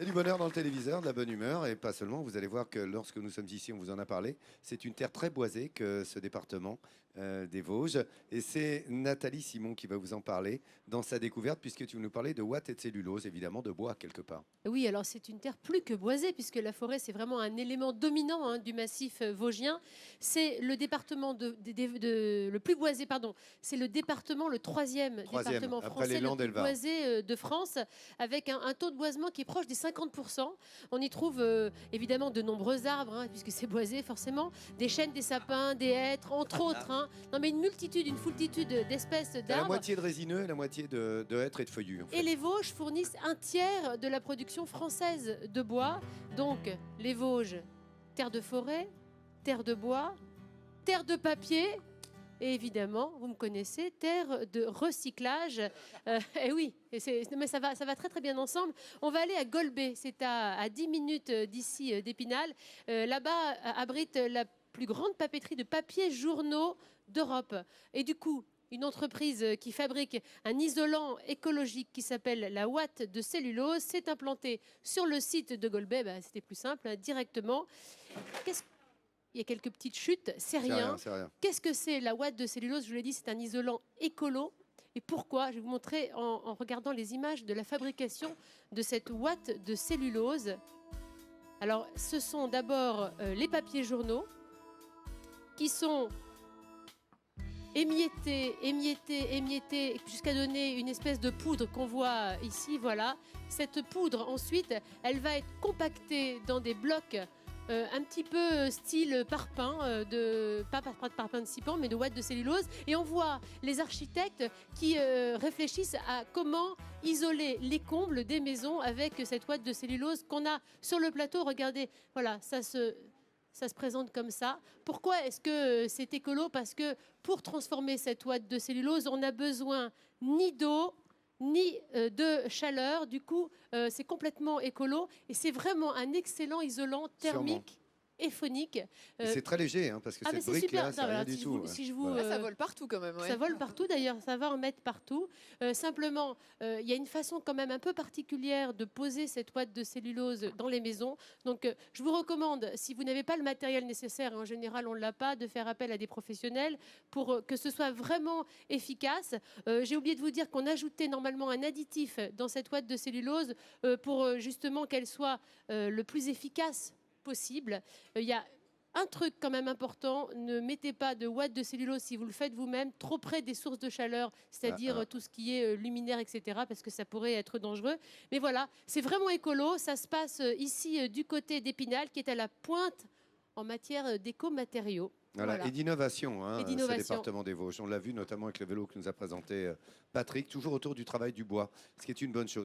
Il y a du bonheur dans le téléviseur, de la bonne humeur, et pas seulement. Vous allez voir que lorsque nous sommes ici, on vous en a parlé. C'est une terre très boisée que ce département des Vosges. Et c'est Nathalie Simon qui va vous en parler dans sa découverte, puisque tu veux nous parler de watts et de cellulose, évidemment, de bois quelque part. Oui, alors c'est une terre plus que boisée, puisque la forêt, c'est vraiment un élément dominant du massif vosgien. C'est le département le plus boisé, pardon. C'est le département, le troisième département après français les le Landes et plus le Var. boisé de France, avec un taux de boisement qui est proche des 50%. On y trouve évidemment de nombreux arbres, puisque c'est boisé forcément, des chênes, des sapins, des hêtres, entre autres. Non, mais une foultitude d'espèces La d'arbres. moitié de résineux et la moitié de hêtres et de feuillus. En fait. Et les Vosges fournissent un tiers de la production française de bois. Donc, les Vosges, terre de forêt, terre de bois, terre de papier. Et évidemment, vous me connaissez, terre de recyclage. Et oui, mais ça va très très bien ensemble. On va aller à Golbet, c'est à 10 minutes d'ici d'Épinal. Là-bas abrite la plus grande papeterie de papier journaux d'Europe. Et du coup, une entreprise qui fabrique un isolant écologique qui s'appelle la ouate de cellulose s'est implantée sur le site de Golbet. C'était plus simple, directement. Il y a quelques petites chutes, c'est rien. C'est rien. Qu'est-ce que c'est la ouate de cellulose? Je vous l'ai dit, c'est un isolant écolo. Et pourquoi? Je vais vous montrer en regardant les images de la fabrication de cette ouate de cellulose. Alors, ce sont d'abord les papiers journaux qui sont émiettés jusqu'à donner une espèce de poudre qu'on voit ici, voilà. Cette poudre, ensuite, elle va être compactée dans des blocs un petit peu style parpaing, pas parpaing de scipan, mais de ouate de cellulose. Et on voit les architectes qui réfléchissent à comment isoler les combles des maisons avec cette ouate de cellulose qu'on a sur le plateau. Regardez, voilà, ça se présente comme ça. Pourquoi est-ce que c'est écolo? Parce que pour transformer cette ouate de cellulose, on n'a besoin ni d'eau, ni de chaleur. Du coup, c'est complètement écolo. Et c'est vraiment un excellent isolant thermique et phonique. C'est très léger, parce que cette brique-là, c'est rien du tout. Ça vole partout quand même. Ouais. Ça vole partout d'ailleurs, ça va en mettre partout. Simplement, il y a une façon quand même un peu particulière de poser cette ouate de cellulose dans les maisons. Donc, je vous recommande, si vous n'avez pas le matériel nécessaire, en général on ne l'a pas, de faire appel à des professionnels pour que ce soit vraiment efficace. J'ai oublié de vous dire qu'on ajoutait normalement un additif dans cette ouate de cellulose pour justement qu'elle soit le plus efficace possible. Il y a un truc quand même important, ne mettez pas de ouate de cellulose si vous le faites vous-même trop près des sources de chaleur, c'est-à-dire tout ce qui est luminaire, etc., parce que ça pourrait être dangereux. Mais voilà, c'est vraiment écolo, ça se passe ici du côté d'Épinal, qui est à la pointe en matière d'éco-matériaux. Voilà. Et d'innovation, ce département des Vosges. On l'a vu notamment avec le vélo que nous a présenté Patrick, toujours autour du travail du bois, ce qui est une bonne chose.